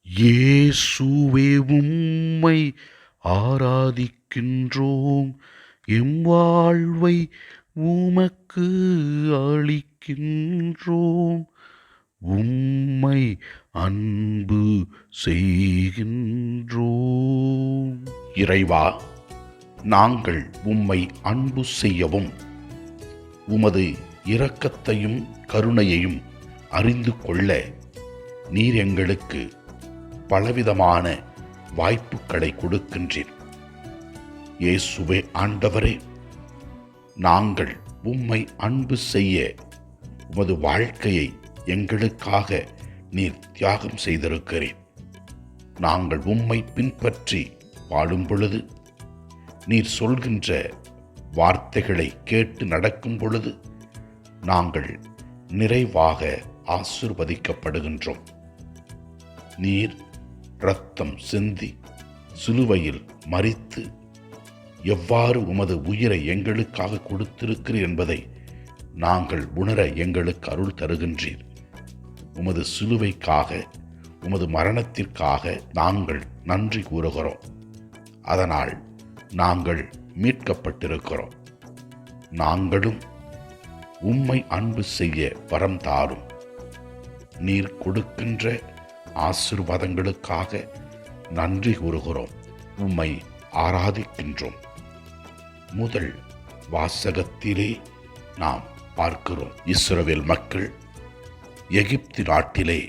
இயேசுவே உம்மை ஆராதிக்கின்றோம், எம் வாழ்வை உமக்கு அளிக்கின்றோம், உம்மை அன்பு செய்கின்றோம். இறைவா, நாங்கள் உம்மை அன்பு செய்யவும் உமது இரக்கத்தையும் கருணையையும் அறிந்து கொள்ள நீர் எங்களுக்கு பலவிதமான வாய்ப்புகளை கொடுக்கின்றீர். இயேசுவே ஆண்டவரே, நாங்கள் உம்மை அன்பு செய்ய உமது வாழ்க்கையை எங்களுக்காக நீர் தியாகம் செய்திருக்கிறீர். நாங்கள் உம்மை பின்பற்றி வாழும் பொழுது, நீர் சொல்கின்ற வார்த்தைகளை கேட்டு நடக்கும் பொழுது நாங்கள் நிறைவாக ஆசீர்வதிக்கப்படுகின்றோம். நீர் இரத்தம் சிந்தி சிலுவையில் மரித்து எவ்வாறு உமது உயிரை எங்களுக்காக கொடுத்திருக்கிறீர் என்பதை நாங்கள் உணர எங்களுக்கு அருள் தருகின்றீர். உமது சிலுவைக்காக, உமது மரணத்திற்காக நாங்கள் நன்றி கூறுகிறோம். அதனால் நாங்கள் மீட்கப்பட்டிருக்கிறோம். நாங்களும் உம்மை அன்பு செய்ய வரம் தாரும். நீர் கொடுக்கின்ற ஆசீர்வாதங்களுக்காக நன்றி கூறுகிறோம். உம்மை ஆராதிக்கின்றோம். முதல் வாசகத்திலே நாம் பார்க்கிறோம், இஸ்ரவேல் மக்கள் எகிப்து நாட்டிலே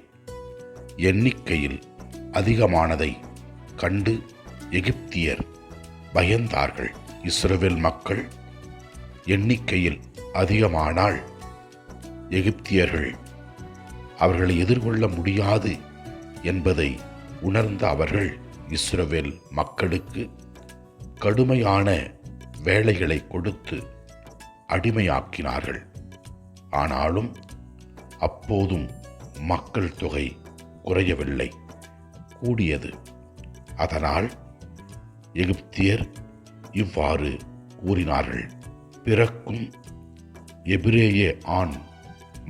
எண்ணிக்கையில் அதிகமானதை கண்டு எகிப்தியர் பயந்தார்கள். இஸ்ரவேல் மக்கள் எண்ணிக்கையில் அதிகமானால் எகிப்தியர்கள் அவர்களை எதிர்கொள்ள முடியாது என்பதை உணர்ந்த அவர்கள் இஸ்ரவேல் மக்களுக்கு கடுமையான வேலைகளை கொடுத்து அடிமையாக்கினார்கள். ஆனாலும் அப்போதும் மக்கள் தொகை குறையவில்லை, கூடியது. அதனால் எகிப்தியர் இவ்வாறு கூறினார்கள், பிறக்கும் எபிரேய ஆண்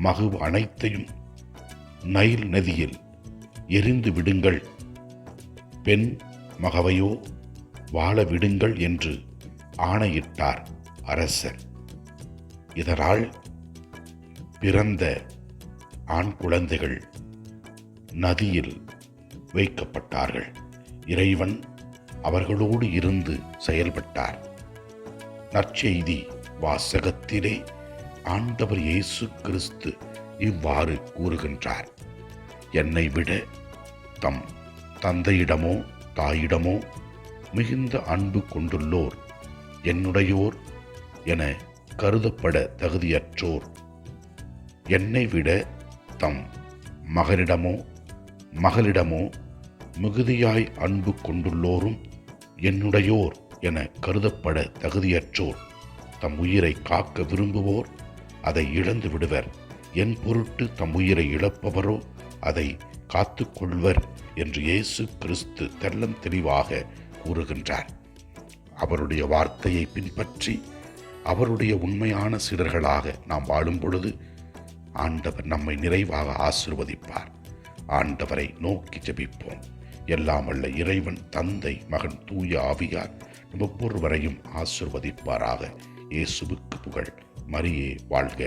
மகு அனைத்தையும் நைல் நதியில் எரிந்து விடுங்கள், பெண் மகவையோ வாழ விடுங்கள் என்று ஆணையிட்டார் அரசர். இதனால் பிறந்த ஆண் குழந்தைகள் நதியில் வைக்கப்பட்டார்கள். இறைவன் அவர்களோடு இருந்து செயல்பட்டார். நற்செய்தி வாசகத்திலே ஆண்டவர் இயேசு கிறிஸ்து இவ்வாறு கூறுகின்றார், என்னை விட தம் தந்தையிடமோ தாயிடமோ மிகுந்த அன்பு கொண்டுள்ளோர் என்னுடையோர் என கருதப்பட தகுதியற்றோர். என்னை விட தம் மகனிடமோ மகளிடமோ மிகுதியாய் அன்பு கொண்டுள்ளோரும் என்னுடையோர் என கருதப்பட தகுதியற்றோர். தம் உயிரை காக்க விரும்புவோர் அதை இழந்து விடுவர். என் பொருட்டு தம் உயிரை இழப்பவரோ அதை காத்து கொள்வர் என்று இயேசு கிறிஸ்து தெள்ளம் தெளிவாக கூறுகின்றார். அவருடைய வார்த்தையை பின்பற்றி அவருடைய உண்மையான சீடர்களாக நாம் வாழும் பொழுது ஆண்டவர் நம்மை நிறைவாக ஆசீர்வதிப்பார். ஆண்டவரை நோக்கி ஜெபிப்போம். எல்லாம் வல்ல இறைவன் தந்தை, மகன், தூய ஆவியார் நம் ஒவ்வொருவரையும் ஆசீர்வதிப்பாராக. இயேசுவுக்கு புகழ். மரியே வாழ்க.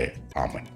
ஆமென்.